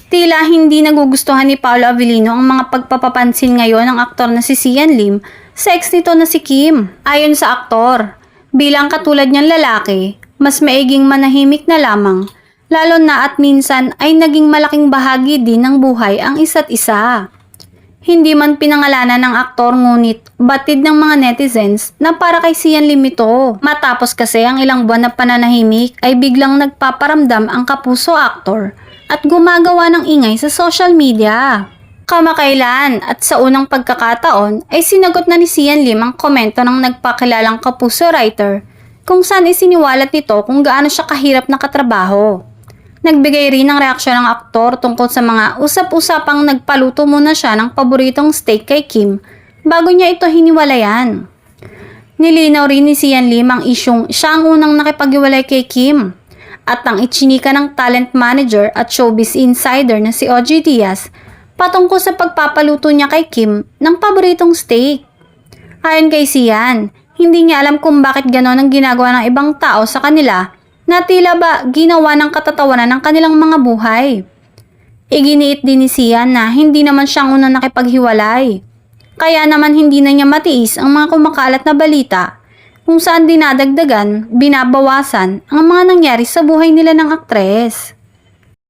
Tila hindi nagugustuhan ni Paolo Avellino ang mga pagpapapansin ngayon ng aktor na si Sian Lim sa ex nito na si Kim. Ayon sa aktor, bilang katulad niyang lalaki, mas maiging manahimik na lamang, lalo na at minsan ay naging malaking bahagi din ng buhay ang isa't isa. Hindi man pinangalanan ng aktor ngunit batid ng mga netizens na para kay Sian Lim ito. Matapos kasi ang ilang buwan na pananahimik ay biglang nagpaparamdam ang kapuso aktor at gumagawa ng ingay sa social media. Kamakailan at sa unang pagkakataon ay sinagot na ni Sian Lim ang komento ng nagpakilalang kapuso writer kung saan isiniwalat nito kung gaano siya kahirap na katrabaho. Nagbigay rin ng reaksyon ng aktor tungkol sa mga usap-usapang nagpaluto muna siya ng paboritong steak kay Kim bago niya ito hiniwalayan. Nilinaw rin ni Sian Lim ang isyong siya ang unang nakipaghiwalay kay Kim at ang ichinika ng talent manager at showbiz insider na si OG Diaz patungkol sa pagpapaluto niya kay Kim ng paboritong steak. Ayon kay Sian, hindi niya alam kung bakit ganon ang ginagawa ng ibang tao sa kanila na tila ba ginawa ng katatawanan ng kanilang mga buhay. Iginiit din ni Sian na hindi naman siyang unang nakipaghiwalay. Kaya naman hindi na niya matiis ang mga kumakalat na balita kung saan dinadagdagan, binabawasan ang mga nangyari sa buhay nila ng aktres.